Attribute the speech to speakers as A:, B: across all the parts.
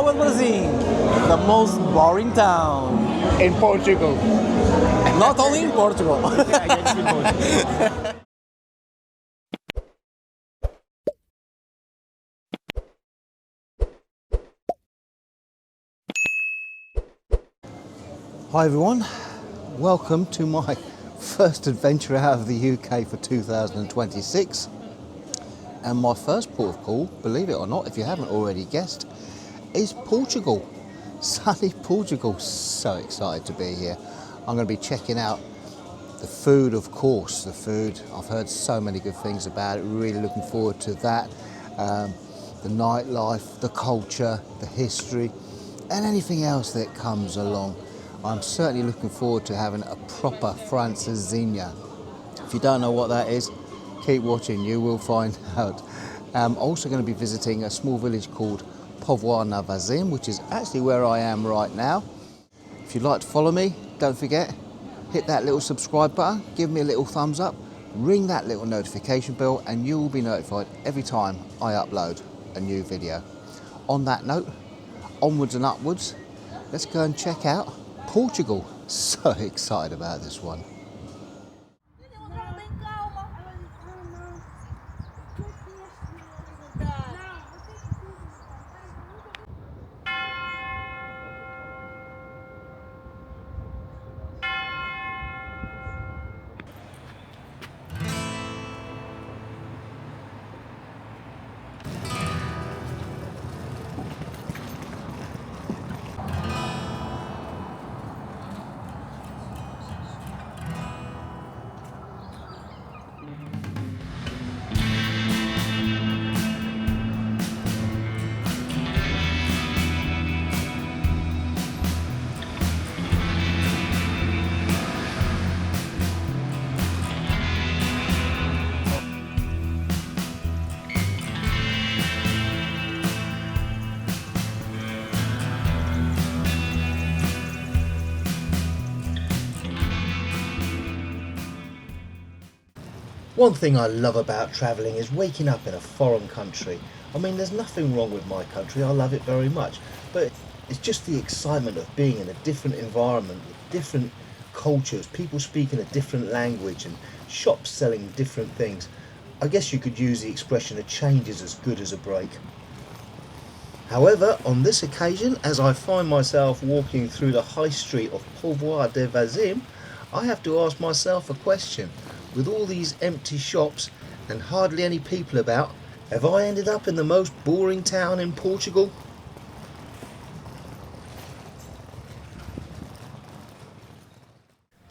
A: Povoa de Varzim, the most boring town.
B: In Portugal.
A: Not only in Portugal.
B: Yeah, it's in Portugal.
C: Hi everyone, welcome to my first adventure out of the UK for 2026, and my first port of call, believe it or not, if you haven't already guessed, is Portugal. Sunny Portugal. So excited to be here. I'm going to be checking out the food, of course. The food, I've heard so many good things about it, really looking forward to that. The nightlife, the culture, the history, and anything else that comes along. I'm certainly looking forward to having a proper francesinha. If you don't know what that is, keep watching, you will find out. I'm also going to be visiting a small village called Povoa de Varzim, which is actually where I am right now. If you'd like to follow me, don't forget, hit that little subscribe button, give me a little thumbs up, ring that little notification bell, and you will be notified every time I upload a new video. On that note, onwards and upwards, let's go and check out Portugal. So excited about this one. One thing I love about travelling is waking up in a foreign country. I mean, there's nothing wrong with my country, I love it very much, but it's just the excitement of being in a different environment, with different cultures, people speaking a different language and shops selling different things. I guess you could use the expression, a change is as good as a break. However, on this occasion, as I find myself walking through the high street of Povoa de Varzim, I have to ask myself a question. With all these empty shops and hardly any people about, have I ended up in the most boring town in Portugal?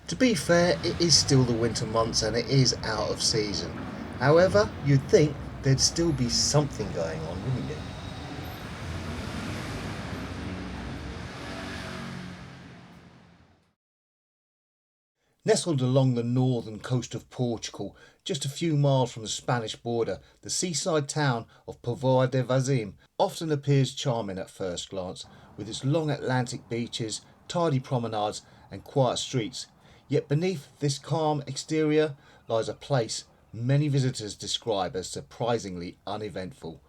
C: To be fair, it is still the winter months and it is out of season. However, you'd think there'd still be something going on, wouldn't you? Nestled along the northern coast of Portugal, just a few miles from the Spanish border, the seaside town of Povoa de Varzim often appears charming at first glance, with its long Atlantic beaches, tidy promenades and quiet streets. Yet beneath this calm exterior lies a place many visitors describe as surprisingly uneventful.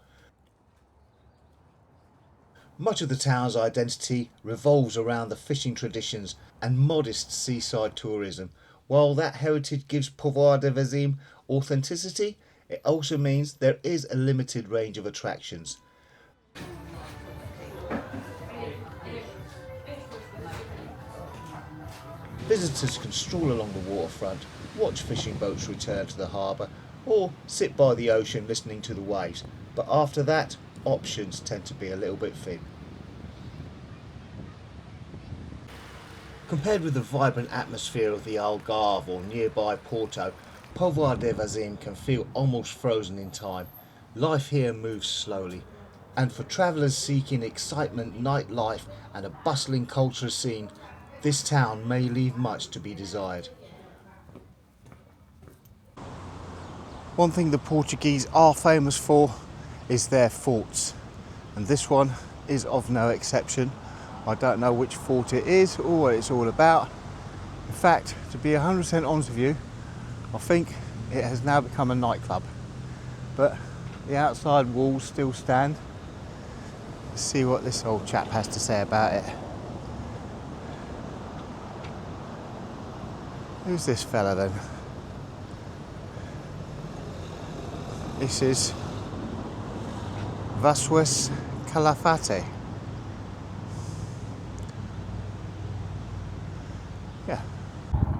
C: Much of the town's identity revolves around the fishing traditions and modest seaside tourism. While that heritage gives Povoa de Varzim authenticity, it also means there is a limited range of attractions. Visitors can stroll along the waterfront, watch fishing boats return to the harbour, or sit by the ocean listening to the waves, but after that, options tend to be a little bit thin. Compared with the vibrant atmosphere of the Algarve or nearby Porto, Povoa de Varzim can feel almost frozen in time. Life here moves slowly, and for travellers seeking excitement, nightlife and a bustling cultural scene, this town may leave much to be desired. One thing the Portuguese are famous for is their forts, and this one is of no exception. I don't know which fort it is or what it's all about. In fact, to be 100% honest with you, I think it has now become a nightclub. But the outside walls still stand. Let's see what this old chap has to say about it. Who's this fella then? This is Vasquez Calafate. Yeah.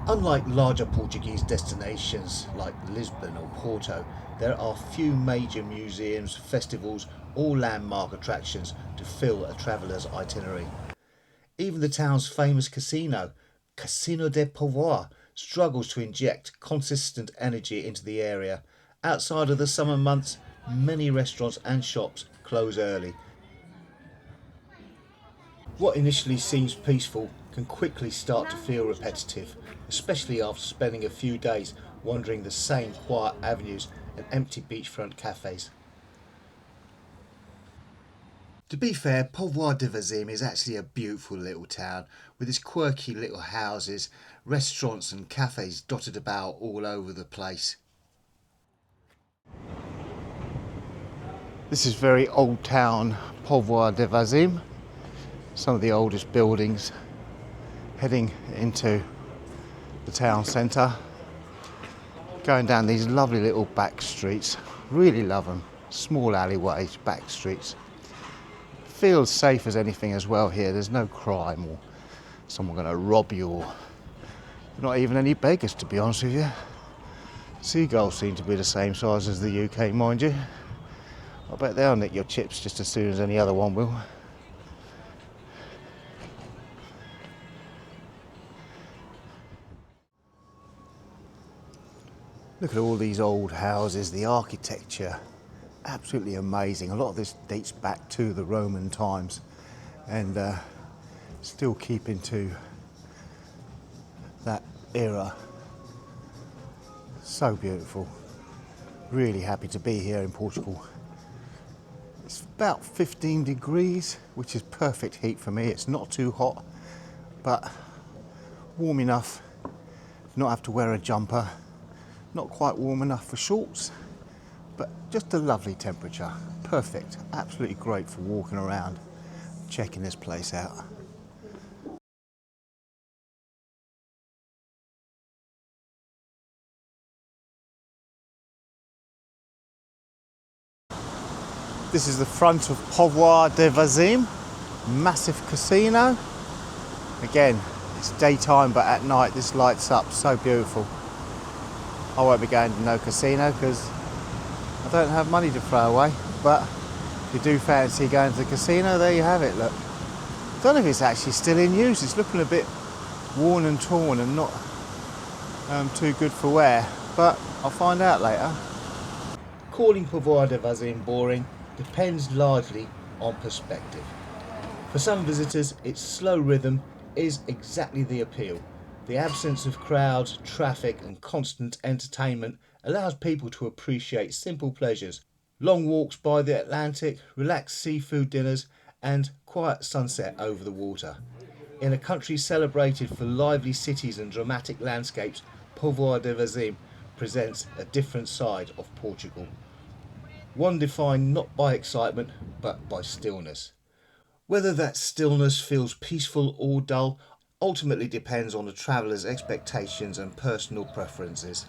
C: Unlike larger Portuguese destinations like Lisbon or Porto, there are few major museums, festivals or landmark attractions to fill a traveller's itinerary. Even the town's famous casino, Casino de Povoa, struggles to inject consistent energy into the area. Outside of the summer months, many restaurants and shops close early. What initially seems peaceful can quickly start to feel repetitive, especially after spending a few days wandering the same quiet avenues and empty beachfront cafes. To be fair, Povoa de Varzim is actually a beautiful little town with its quirky little houses, restaurants and cafes dotted about all over the place. This is very old town Povoa de Varzim. Some of the oldest buildings heading into the town centre. Going down these lovely little back streets, really love them. Small alleyways, back streets. Feels safe as anything as well here. There's no crime or someone going to rob you, or not even any beggars, to be honest with you. Seagulls seem to be the same size as the UK, mind you. I bet they'll nick your chips just as soon as any other one will. Look at all these old houses, the architecture, absolutely amazing. A lot of this dates back to the Roman times and still keeping to that era. So beautiful. Really happy to be here in Portugal. It's about 15 degrees, which is perfect heat for me. It's not too hot, but warm enough to not have to wear a jumper. Not quite warm enough for shorts, but just a lovely temperature. Perfect, absolutely great for walking around, checking this place out. This is the front of Povoa de Varzim, massive casino. Again, it's daytime, but at night this lights up, so beautiful. I won't be going to no casino because I don't have money to throw away, but if you do fancy going to the casino, there you have it, look. Don't know if it's actually still in use. It's looking a bit worn and torn and not too good for wear, but I'll find out later. Calling Povoa de Varzim boring depends largely on perspective. For some visitors, its slow rhythm is exactly the appeal. The absence of crowds, traffic and constant entertainment allows people to appreciate simple pleasures. Long walks by the Atlantic, relaxed seafood dinners and quiet sunset over the water. In a country celebrated for lively cities and dramatic landscapes, Povoa de Varzim presents a different side of Portugal. One defined not by excitement but by stillness. Whether that stillness feels peaceful or dull ultimately depends on the traveller's expectations and personal preferences.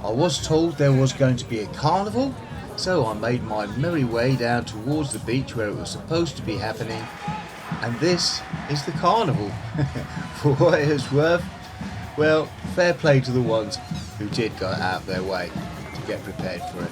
C: I was told there was going to be a carnival, so I made my merry way down towards the beach where it was supposed to be happening, and this is the carnival. For what it is worth, well, fair play to the ones who did go out of their way to get prepared for it.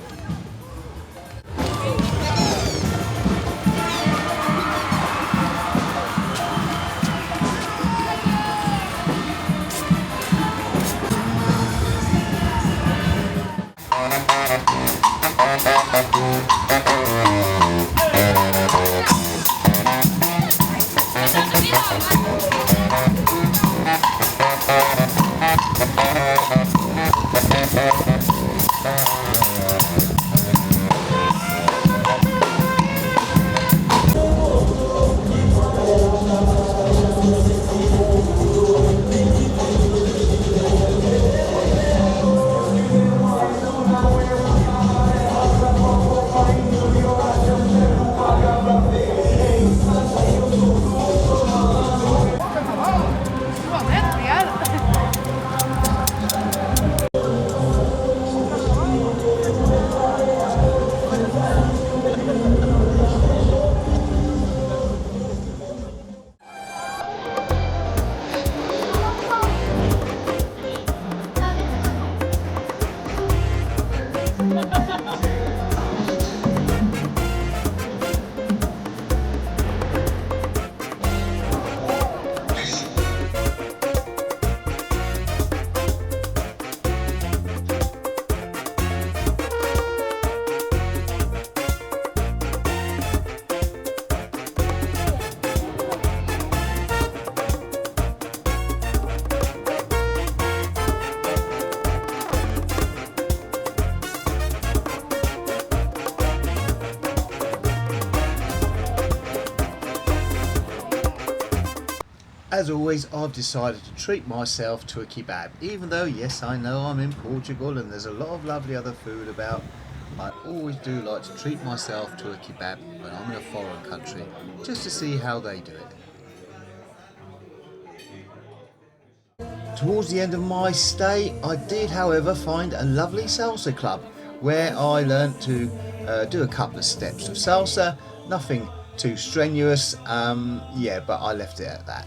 C: As always, I've decided to treat myself to a kebab. Even though, yes, I know I'm in Portugal and there's a lot of lovely other food about, I always do like to treat myself to a kebab when I'm in a foreign country, just to see how they do it. Towards the end of my stay, I did, however, find a lovely salsa club where I learnt to do a couple of steps of salsa. Nothing too strenuous, yeah, but I left it at that.